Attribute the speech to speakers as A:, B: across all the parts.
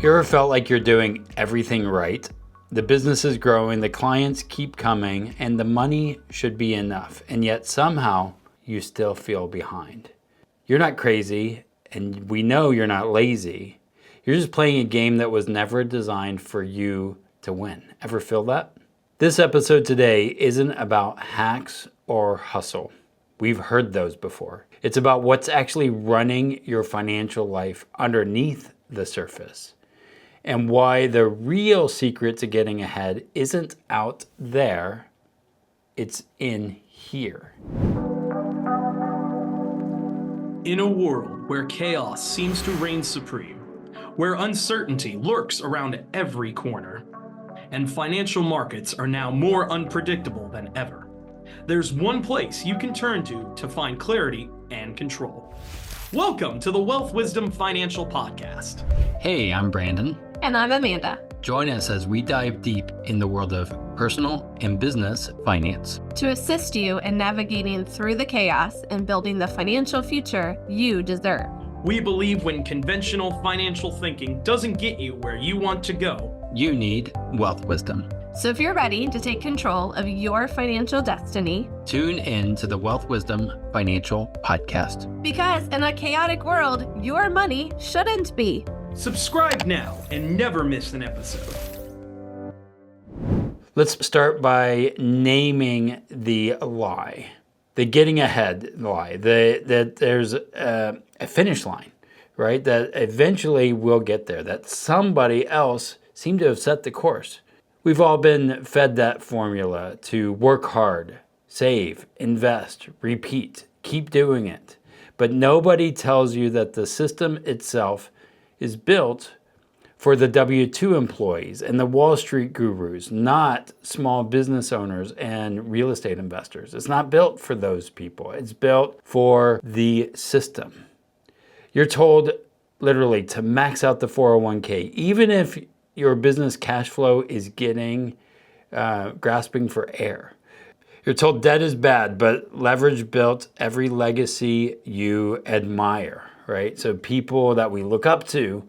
A: You ever felt like you're doing everything right? The business is growing, the clients keep coming, and the money should be enough, and yet somehow you still feel behind. You're not crazy, and we know you're not lazy. You're just playing a game that was never designed for you to win. Ever feel that? This episode today isn't about hacks or hustle. We've heard those before. It's about what's actually running your financial life underneath the surface, and why the real secret to getting ahead isn't out there, it's in here.
B: In a world where chaos seems to reign supreme, where uncertainty lurks around every corner, and financial markets are now more unpredictable than ever, there's one place you can turn to find clarity and control. Welcome to the Wealth Wisdom Financial Podcast.
A: Hey, I'm Brandon.
C: And I'm Amanda.
A: Join us as we dive deep in the world of personal and business finance
C: to assist you in navigating through the chaos and building the financial future you deserve.
B: We believe when conventional financial thinking doesn't get you where you want to go,
A: you need wealth wisdom.
C: So if you're ready to take control of your financial destiny,
A: tune in to the Wealth Wisdom Financial Podcast.
C: Because in a chaotic world, your money shouldn't be.
B: Subscribe now and never miss an episode.
A: Let's start by naming the lie, the getting ahead lie, that there's a finish line, right? That eventually we'll get there, that somebody else seemed to have set the course. We've all been fed that formula to work hard, save, invest, repeat, keep doing it. But nobody tells you that the system itself is built for the W-2 employees and the Wall Street gurus, not small business owners and real estate investors. It's not built for those people. It's built for the system. You're told literally to max out the 401k, even if your business cash flow is getting grasping for air. You're told debt is bad, but leverage built every legacy you admire, right? So people that we look up to,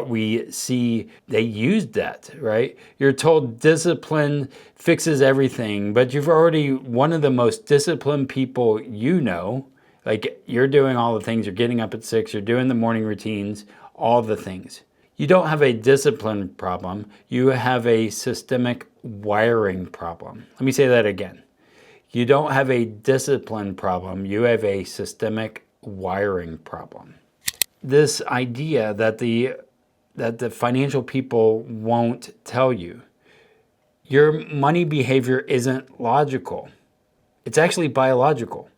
A: we see they use debt, right? You're told discipline fixes everything, but you've already one of the most disciplined people you know. Like you're doing all the things, you're getting up at 6, you're doing the morning routines, all the things. You don't have a discipline problem, you have a systemic wiring problem. Let me say that again. You don't have a discipline problem, you have a systemic wiring problem. This idea that the financial people won't tell you. Your money behavior isn't logical. It's actually biological.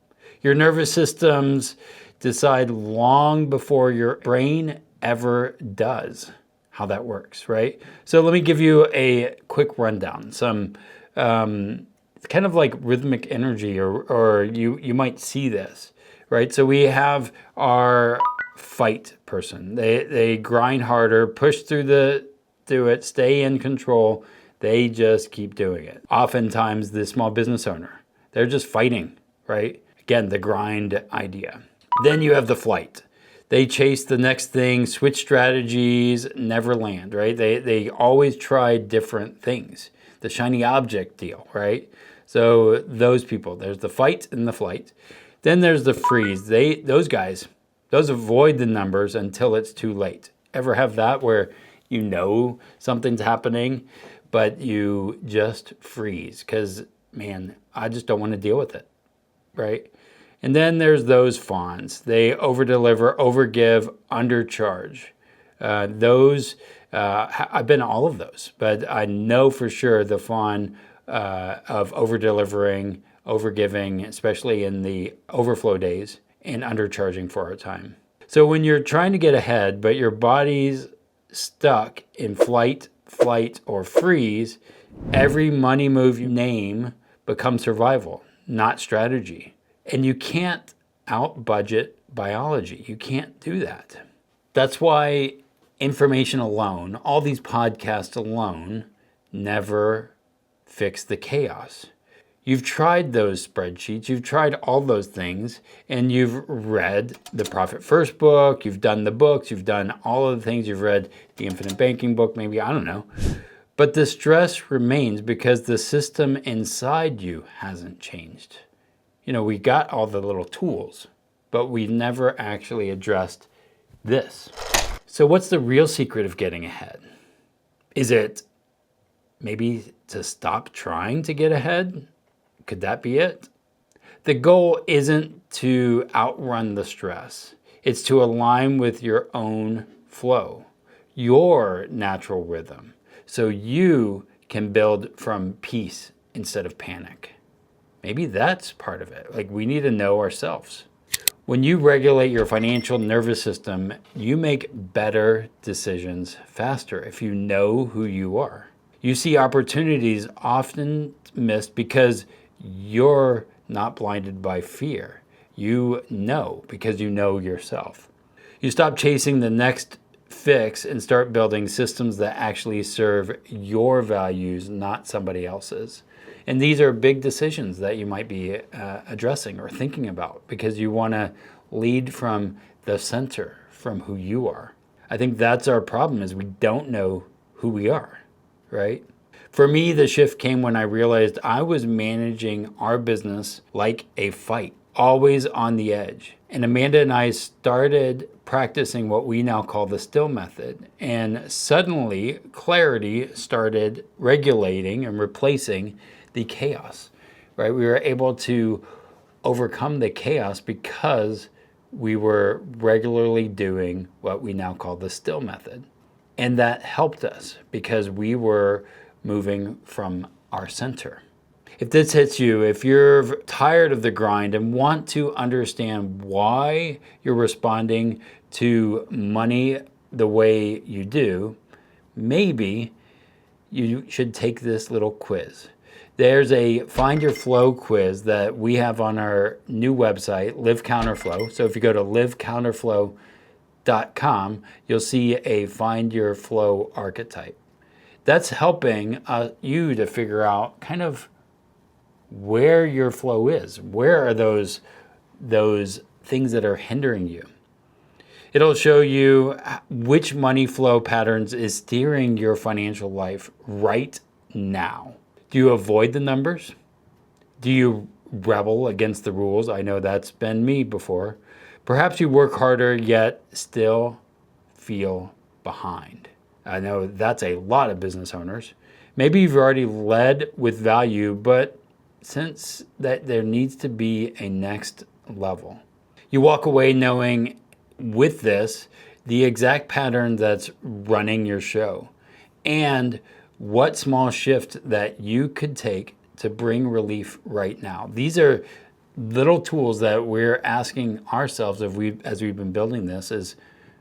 A: Your nervous systems decide long before your brain ever does how that works, right? So let me give you a quick rundown. Some it's kind of like rhythmic energy, or you might see this, right? So we have our fight person. They grind harder, push through it, stay in control. They just keep doing it. Oftentimes the small business owner, they're just fighting, right? Again, the grind idea. Then you have the flight. They chase the next thing, switch strategies, never land, right? They always try different things. The shiny object deal, right? So those people, there's the fight and the flight. Then there's the freeze. Those avoid the numbers until it's too late. Ever have that where you know something's happening, but you just freeze because, man, I just don't want to deal with it, right? And then there's those fawns. They overdeliver, overgive, undercharge. I've been all of those, but I know for sure the fawn of overdelivering, overgiving, especially in the overflow days, and undercharging for our time. So when you're trying to get ahead, but your body's stuck in flight, or freeze, every money move you name becomes survival, not strategy. And you can't out-budget biology. You can't do that. That's why information alone, all these podcasts alone, never fix the chaos. You've tried those spreadsheets, you've tried all those things, and you've read the Profit First book, you've done the books, you've done all of the things, you've read the Infinite Banking book, maybe, I don't know. But the stress remains because the system inside you hasn't changed. We got all the little tools, but we've never actually addressed this. So what's the real secret of getting ahead? Is it maybe to stop trying to get ahead? Could that be it? The goal isn't to outrun the stress. It's to align with your own flow, your natural rhythm, so you can build from peace instead of panic. Maybe that's part of it. Like, we need to know ourselves. When you regulate your financial nervous system, you make better decisions faster if you know who you are. You see opportunities often missed because you're not blinded by fear. You know because you know yourself. You stop chasing the next fix and start building systems that actually serve your values, not somebody else's. And these are big decisions that you might be addressing or thinking about because you want to lead from the center, from who you are. I think that's our problem, is we don't know who we are, right? For me, the shift came when I realized I was managing our business like a fight, always on the edge. And Amanda and I started practicing what we now call the still method. And suddenly, clarity started regulating and replacing the chaos, right? We were able to overcome the chaos because we were regularly doing what we now call the still method. And that helped us because we were moving from our center. If this hits you, if you're tired of the grind and want to understand why you're responding to money the way you do, maybe you should take this little quiz. There's a Find Your Flow quiz that we have on our new website, Live Counterflow. So if you go to livecounterflow.com, you'll see a Find Your Flow archetype. That's helping you to figure out kind of where your flow is. Where are those things that are hindering you? It'll show you which money flow patterns is steering your financial life right now. Do you avoid the numbers? Do you rebel against the rules? I know that's been me before. Perhaps you work harder yet still feel behind. I know that's a lot of business owners. Maybe you've already led with value, but sense that there needs to be a next level. You walk away knowing with this the exact pattern that's running your show and what small shift that you could take to bring relief right now. These are little tools that we're asking ourselves as we've been building this, as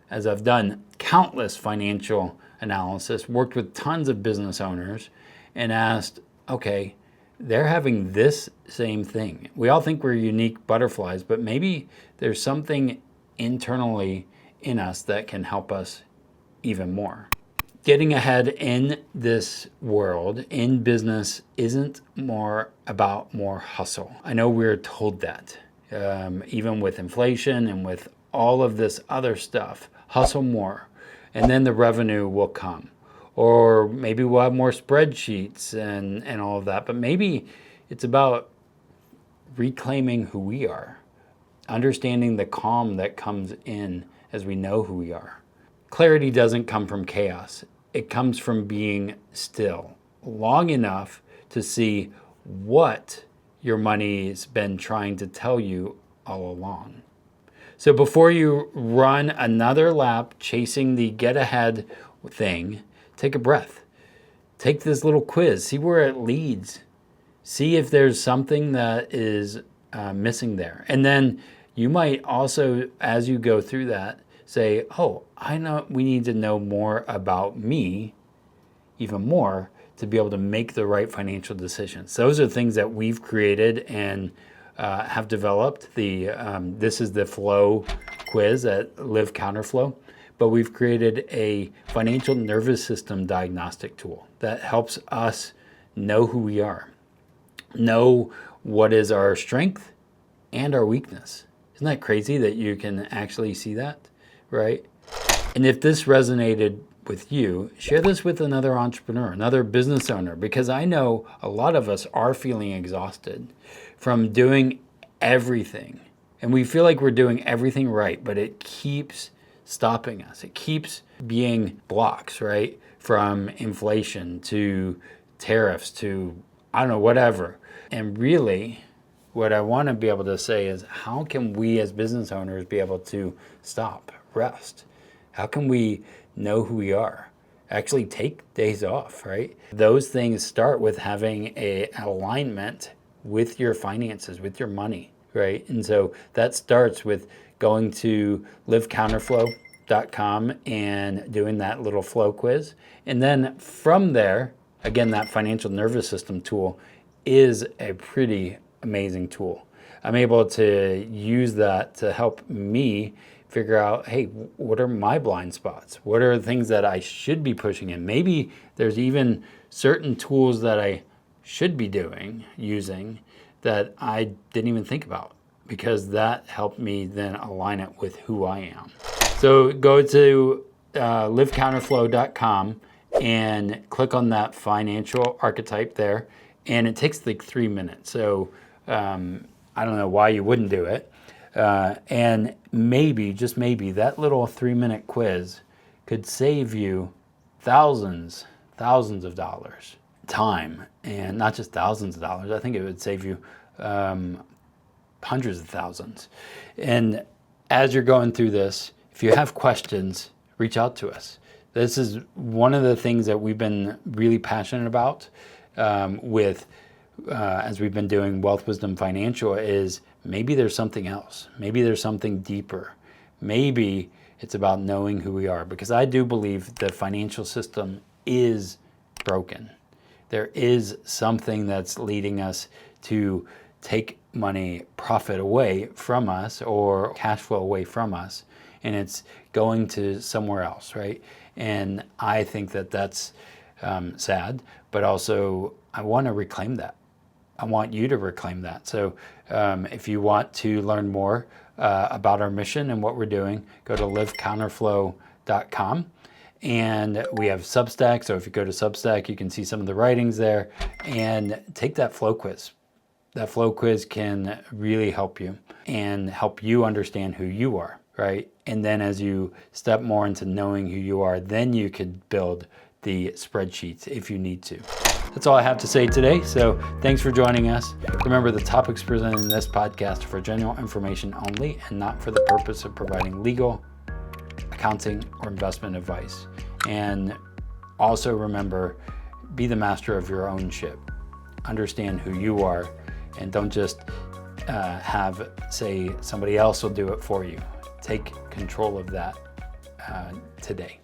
A: I've done countless financial analysis, worked with tons of business owners, and asked, okay, they're having this same thing. We all think we're unique butterflies, but maybe there's something internally in us that can help us even more. Getting ahead in this world, in business, isn't about more hustle. I know we're told that, even with inflation and with all of this other stuff. Hustle more, and then the revenue will come. Or maybe we'll have more spreadsheets and all of that. But maybe it's about reclaiming who we are, understanding the calm that comes in as we know who we are. Clarity doesn't come from chaos. It comes from being still long enough to see what your money's been trying to tell you all along. So before you run another lap chasing the get ahead thing, take a breath. Take this little quiz. See where it leads. See if there's something that is missing there. And then you might also, as you go through that, say, oh, I know we need to know more about me, even more, to be able to make the right financial decisions. Those are things that we've created and have developed. This is the flow quiz at Live Counterflow, but we've created a financial nervous system diagnostic tool that helps us know who we are. know what is our strength and our weakness. Isn't that crazy that you can actually see that, right? And if this resonated with you, share this with another entrepreneur, another business owner, because I know a lot of us are feeling exhausted from doing everything. And we feel like we're doing everything right, but it keeps stopping us. It keeps being blocks, right? From inflation to tariffs to, I don't know, whatever. And really, what I want to be able to say is, how can we as business owners be able to stop, rest? How can we know who we are? Actually take days off, right? Those things start with having an alignment with your finances, with your money, right? And so that starts with going to livecounterflow.com and doing that little flow quiz. And then from there, again, that financial nervous system tool is a pretty amazing tool. I'm able to use that to help me figure out, hey, what are my blind spots? What are the things that I should be pushing in? Maybe there's even certain tools that I should be using that I didn't even think about, because that helped me then align it with who I am. So go to livecounterflow.com and click on that financial archetype there. And it takes like 3 minutes. So I don't know why you wouldn't do it. And maybe, just maybe, that little 3-minute quiz could save you thousands of dollars. Time, and not just thousands of dollars. I think it would save you hundreds of thousands. And as you're going through this, if you have questions, reach out to us. This is one of the things that we've been really passionate about as we've been doing Wealth Wisdom Financial, is maybe there's something else. Maybe there's something deeper. Maybe it's about knowing who we are, because I do believe the financial system is broken. There is something that's leading us to take money, profit away from us, or cash flow away from us, and it's going to somewhere else, right? And I think that that's sad, but also I want to reclaim that. I want you to reclaim that. So if you want to learn more about our mission and what we're doing, go to livecounterflow.com. And we have Substack. So if you go to Substack, you can see some of the writings there, and take that flow quiz. That flow quiz can really help you and help you understand who you are, right? And then as you step more into knowing who you are, then you could build the spreadsheets if you need to. That's all I have to say today. So thanks for joining us. Remember, the topics presented in this podcast are for general information only and not for the purpose of providing legal, accounting, or investment advice. And also remember, be the master of your own ship. Understand who you are, and don't just say somebody else will do it for you. Take control of that today.